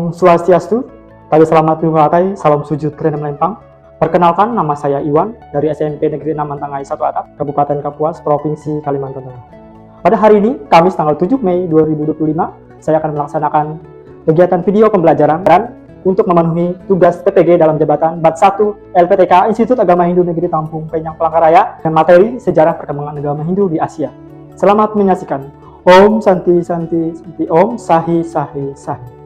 Om Swastiastu, Tadi Selamat Menguratai, Salam Sujud Kerenam Lempang. Perkenalkan, nama saya Iwan dari SMP Negeri 6 Mantangai 1 Atap, Kabupaten Kapuas, Provinsi Kalimantan Tengah. Pada hari ini, Kamis tanggal 7 Mei 2025, saya akan melaksanakan kegiatan video pembelajaran untuk memenuhi tugas PPG dalam jabatan Bat 1 LPTK Institut Agama Hindu Negeri Tampung Penyang Palangkaraya dan materi sejarah perkembangan agama Hindu di Asia. Selamat menyaksikan. Om Santi Santi Santi Om Sahi Sahi Sahi.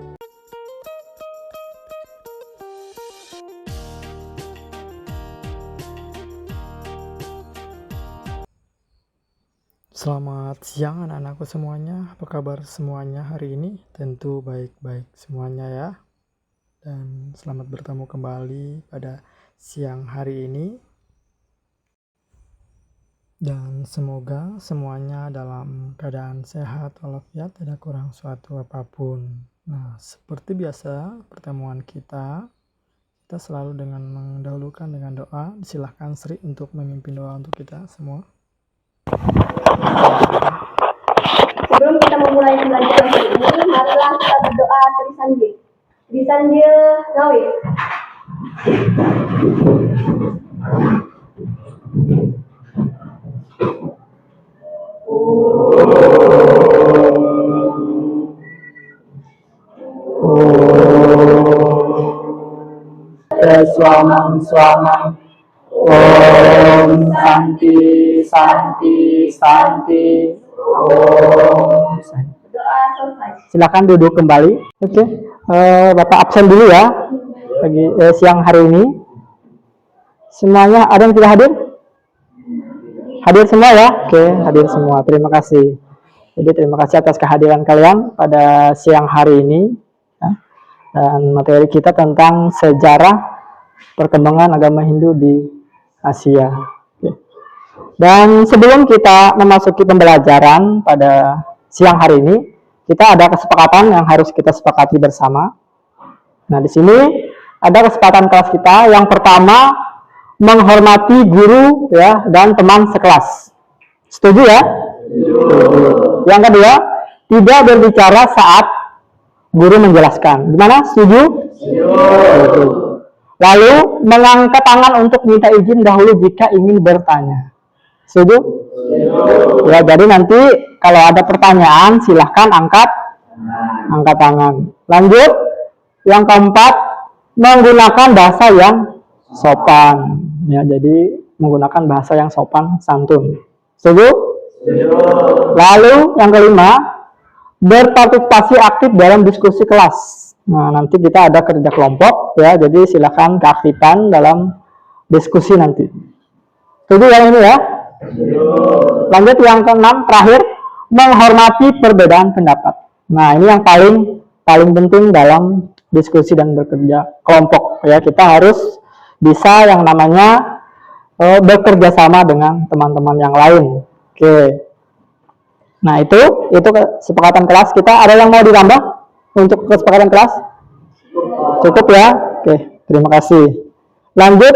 Selamat siang anak-anakku semuanya, apa kabar semuanya hari ini? Tentu baik-baik semuanya ya. Dan selamat bertemu kembali pada siang hari ini. Dan semoga semuanya dalam keadaan sehat walafiat, tidak kurang suatu apapun. Nah, seperti biasa pertemuan kita selalu dengan mendahulukan dengan doa. Silahkan Sri untuk memimpin doa untuk kita semua. Sebelum kita memulai pembelajaran ini, marilah kita berdoa Trisanjaya. Trisanjaya Gawe. Swanam Om Santi Santi Santi Om Santi. Doa selesai. Silakan duduk kembali. Oke, Bapak absen dulu ya pagi siang hari ini. Semuanya ada yang tidak hadir? Hadir semua ya? Oke, hadir semua. Terima kasih. Jadi terima kasih atas kehadiran kalian pada siang hari ini. Dan materi kita tentang sejarah perkembangan agama Hindu di Asia. Oke. Dan sebelum kita memasuki pembelajaran pada siang hari ini, kita ada kesepakatan yang harus kita sepakati bersama. Nah, di sini ada kesepakatan kelas kita. Yang pertama, menghormati guru ya dan teman sekelas. Setuju ya? Setuju. Yang kedua, tidak berbicara saat guru menjelaskan. Gimana? Setuju? Setuju. Lalu mengangkat tangan untuk minta izin dahulu jika ingin bertanya. Setuju? Ya, jadi nanti kalau ada pertanyaan silahkan angkat tangan. Lanjut, yang keempat, menggunakan bahasa yang sopan. Ya, jadi menggunakan bahasa yang sopan santun. Setuju? Lalu yang kelima, berpartisipasi aktif dalam diskusi kelas. Nah, nanti kita ada kerja kelompok ya, jadi silakan keaktifan dalam diskusi nanti. Setuju yang ini ya? Lanjut yang keenam, terakhir, menghormati perbedaan pendapat. Nah, ini yang paling penting dalam diskusi dan bekerja kelompok ya. Kita harus bisa yang namanya bekerja sama dengan teman-teman yang lain. Oke. Nah, itu kesepakatan kelas kita. Ada yang mau ditambah untuk kesepakatan kelas? Cukup ya? Oke, terima kasih. Lanjut,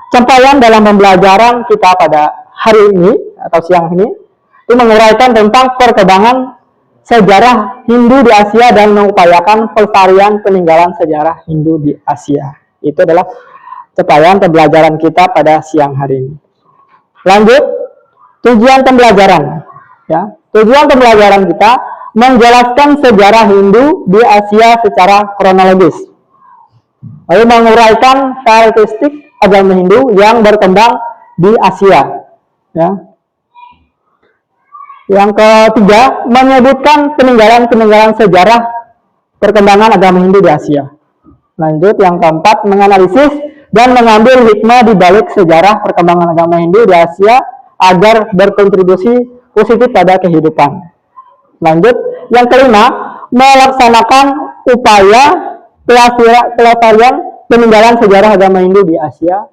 capaian dalam pembelajaran kita pada hari ini atau siang ini itu menguraikan tentang perkembangan sejarah Hindu di Asia dan mengupayakan pelestarian peninggalan sejarah Hindu di Asia. Itu adalah capaian pembelajaran kita pada siang hari ini. Lanjut, tujuan pembelajaran ya. Tujuan pembelajaran kita menjelaskan sejarah Hindu di Asia secara kronologis. Lalu menguraikan karakteristik agama Hindu yang berkembang di Asia. Ya. Yang ketiga, menyebutkan peninggalan-peninggalan sejarah perkembangan agama Hindu di Asia. Lanjut, yang keempat, menganalisis dan mengambil hikmah di balik sejarah perkembangan agama Hindu di Asia agar berkontribusi positif pada kehidupan. Lanjut, yang kelima, melaksanakan upaya pelestarian peninggalan sejarah agama Hindu di Asia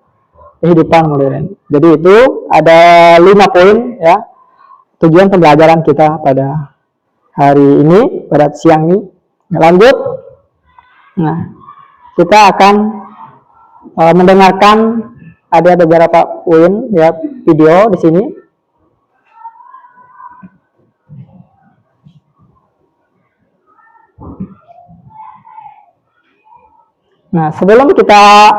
kehidupan modern. Jadi itu ada 5 poin ya tujuan pembelajaran kita pada hari ini, pada siang ini. Lanjut, nah kita akan mendengarkan ada beberapa poin ya video di sini. Nah, sebelum kita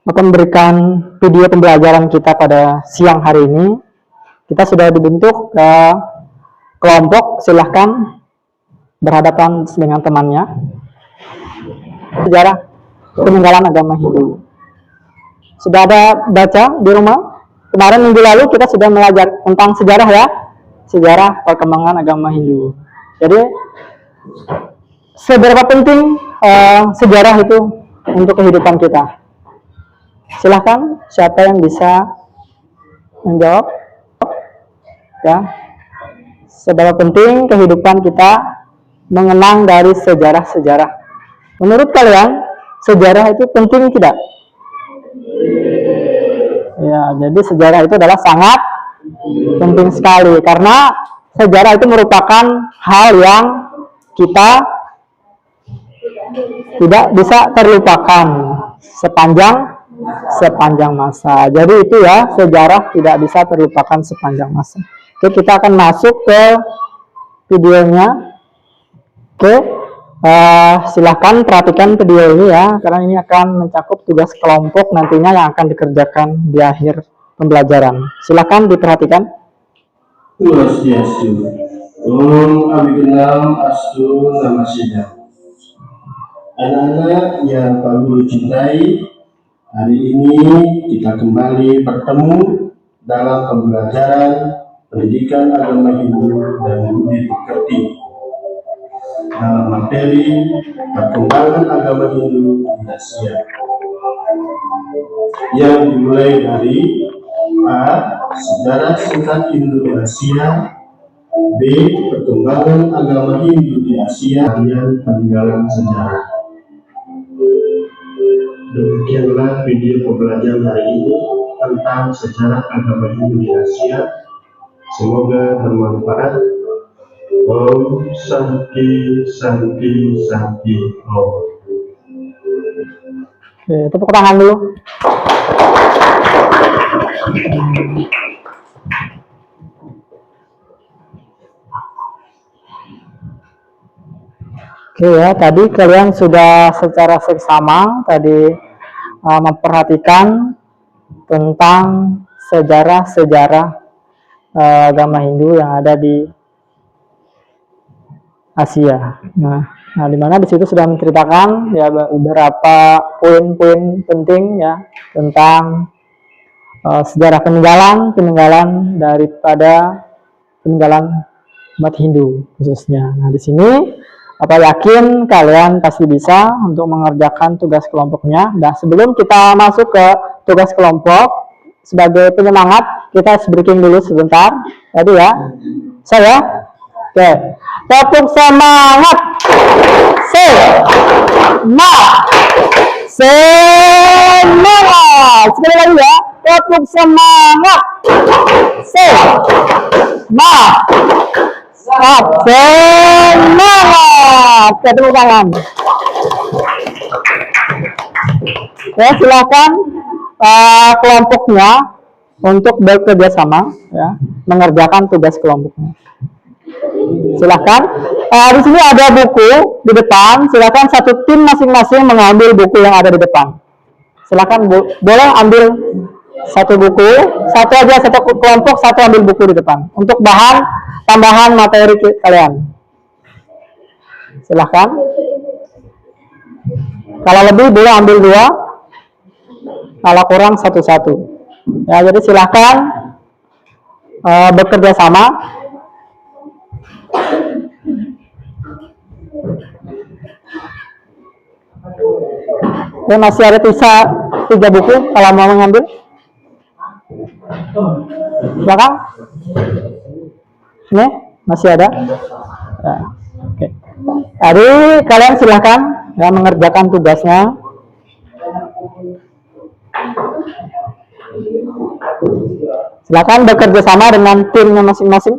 memberikan video pembelajaran kita pada siang hari ini, kita sudah dibentuk kelompok. Silahkan berhadapan dengan temannya. Sejarah peninggalan agama Hindu. Sudah ada baca di rumah? Kemarin minggu lalu kita sudah belajar tentang sejarah ya, sejarah perkembangan agama Hindu. Jadi seberapa penting sejarah itu untuk kehidupan kita? Silahkan, siapa yang bisa menjawab? Ya, seberapa penting kehidupan kita mengenang dari sejarah-sejarah? Menurut kalian, sejarah itu penting tidak? Ya, jadi sejarah itu adalah sangat penting sekali karena sejarah itu merupakan hal yang kita tidak bisa terlupakan sepanjang masa. Jadi itu ya, sejarah tidak bisa terlupakan sepanjang masa. Oke, kita akan masuk ke videonya. Oke, silahkan perhatikan video ini ya, karena ini akan mencakup tugas kelompok nantinya yang akan dikerjakan di akhir pembelajaran. Silahkan diperhatikan. Swastiastu. Om Abigenam Astu Namasidha. Anak-anak yang Pak Guru cintai, hari ini kita kembali bertemu dalam pembelajaran pendidikan agama Hindu dan budi pekerti dalam materi perkembangan agama Hindu di Asia yang dimulai dari A. Sejarah singkat Hindu di Asia, B. Perkembangan agama Hindu di Asia dan peninggalan sejarah. Demikianlah video pembelajaran hari ini tentang sejarah agama Hindu di Asia. Semoga bermanfaat. Om Santi Santi Santi Om. Oke, tepuk tangan dulu. Oke ya, tadi kalian sudah secara seksama tadi memperhatikan tentang sejarah-sejarah agama Hindu yang ada di Asia. Nah, di mana di situ sudah menceritakan ya beberapa poin-poin penting ya tentang sejarah peninggalan daripada peninggalan umat Hindu khususnya. Nah, di sini yakin kalian pasti bisa untuk mengerjakan tugas kelompoknya. Dan sebelum kita masuk ke tugas kelompok, sebagai penyemangat kita breaking dulu sebentar. Tadi ya, saya. Oke, tepuk semangat. Semangat. Sekali lagi ya, tepuk semangat. Semangat. Tepuk tangan. Ya, silakan kelompoknya untuk bekerja sama ya, mengerjakan tugas kelompoknya. Silakan. Di sini ada buku di depan. Silakan satu tim masing-masing mengambil buku yang ada di depan. Silakan boleh ambil satu buku, satu aja, satu kelompok, satu ambil buku di depan untuk bahan tambahan materi kalian. Silahkan. Kalau lebih boleh ambil 2, kalau kurang 1-1. Ya, jadi silahkan bekerja sama. Ya, masih ada sisa 3 buku kalau mau mengambil. Silakan. Ini masih ada. Ya, oke. Jadi kalian silahkan ya mengerjakan tugasnya. Silakan bekerja sama dengan timnya masing-masing.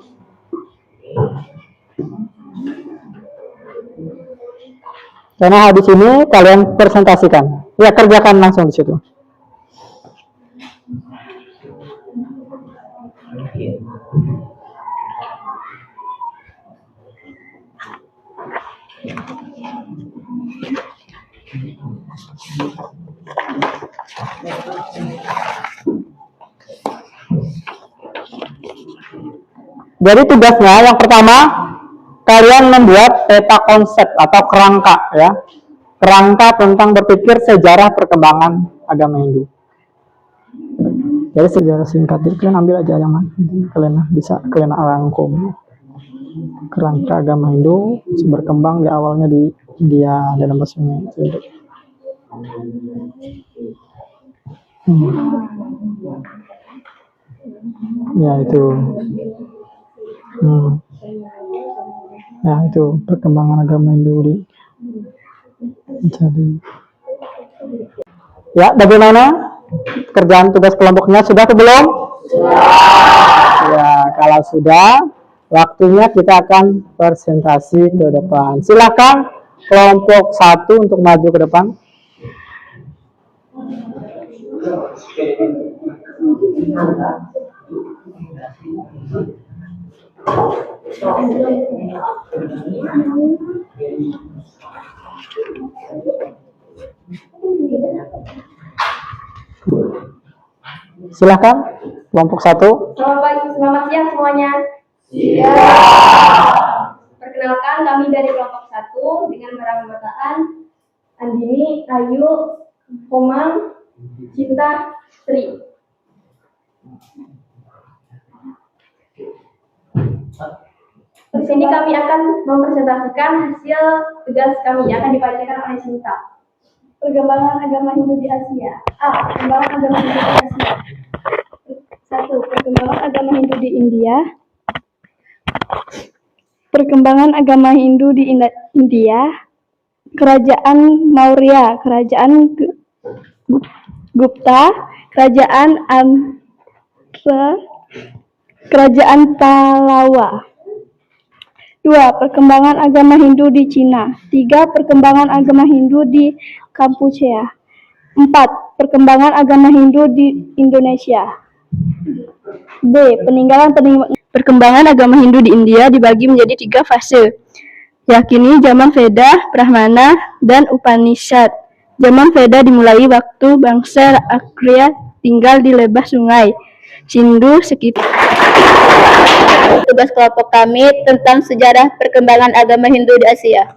Karena habis ini kalian presentasikan. Ya, kerjakan langsung di situ. Jadi tugasnya yang pertama, kalian membuat peta konsep atau kerangka ya. Kerangka tentang berpikir sejarah perkembangan agama Hindu. Jadi sejarah singkat, jadi kalian ambil aja yang mana, kalian bisa kalian rangkum. Kerangka agama Hindu berkembang di awalnya di India dalam bahasanya. Ya itu. Ya itu perkembangan agama Hindu di jadi. Ya, bagaimana kerjaan tugas kelompoknya, sudah atau belum? Ya, kalau sudah, waktunya kita akan presentasi ke depan. Silakan kelompok 1 untuk maju ke depan. Silakan kelompok 1. Selamat siang semuanya. Perkenalkan, kami dari kelompok 1 dengan beranggotaan Andini, Ayu, Komang, Cinta, Sri. Di sini kami akan mempresentasikan hasil tugas kami yang akan dibacakan oleh Cinta. Perkembangan agama Hindu di Asia. Perkembangan agama Hindu di Asia. 1. Perkembangan agama Hindu di India. Perkembangan agama Hindu di India. Kerajaan Maurya, Kerajaan Gupta, Kerajaan Andhra, Kerajaan Pallava. 2. Perkembangan agama Hindu di Cina. 3. Perkembangan agama Hindu di Kampuchea. 4. Perkembangan agama Hindu di Indonesia. B. Perkembangan agama Hindu di India dibagi menjadi 3 fase, yakni zaman Veda, Brahmana, dan Upanishad. Zaman Veda dimulai waktu bangsa Arya tinggal di lebah sungai Sindhu sekitar. Tugas kelompok kami tentang sejarah perkembangan agama Hindu di Asia.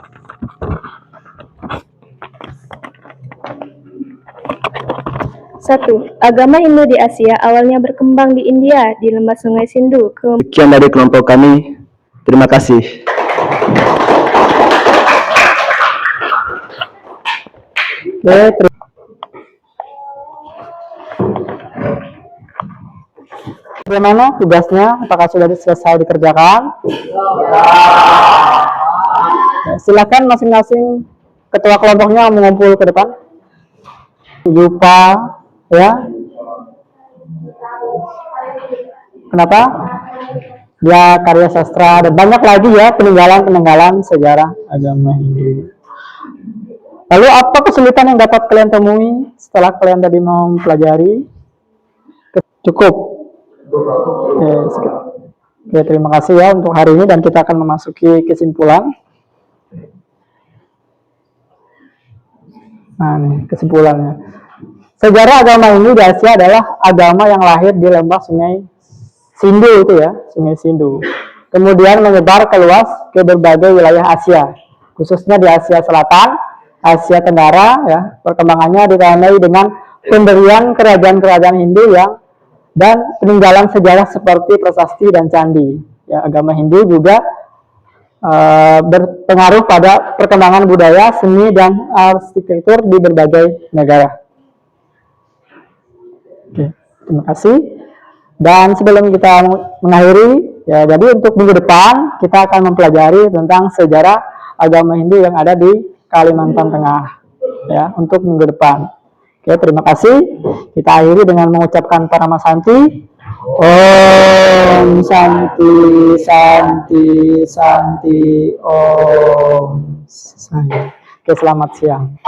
Satu, agama Hindu di Asia awalnya berkembang di India di lembah sungai Sindhu. Sekian dari kelompok kami. Terima kasih. Bagaimana tugasnya? Apakah sudah selesai dikerjakan? Silakan masing-masing ketua kelompoknya mengumpul ke depan. Yupa, ya. Kenapa? Dia karya sastra dan banyak lagi ya peninggalan sejarah agama Hindu. Lalu apa kesulitan yang dapat kalian temui setelah kalian tadi mempelajari? Cukup. Oke, terima kasih ya untuk hari ini dan kita akan memasuki kesimpulan. Nah, ini kesimpulannya. Sejarah agama Hindu di Asia adalah agama yang lahir di lembah sungai Sindhu itu ya, sungai Sindhu. Kemudian menyebar keluas ke berbagai wilayah Asia, khususnya di Asia Selatan, Asia Tenggara ya. Perkembangannya ditandai dengan pendirian kerajaan-kerajaan Hindu yang dan peninggalan sejarah seperti prasasti dan candi. Ya, agama Hindu juga berpengaruh pada perkembangan budaya, seni, dan arsitektur di berbagai negara. Oke, terima kasih. Dan sebelum kita mengakhiri, ya, jadi untuk minggu depan kita akan mempelajari tentang sejarah agama Hindu yang ada di Kalimantan Tengah. Ya, untuk minggu depan. Oke, terima kasih. Kita akhiri dengan mengucapkan Parama Santi. Om Santi, Santi, Santi, Om. Oke, selamat siang.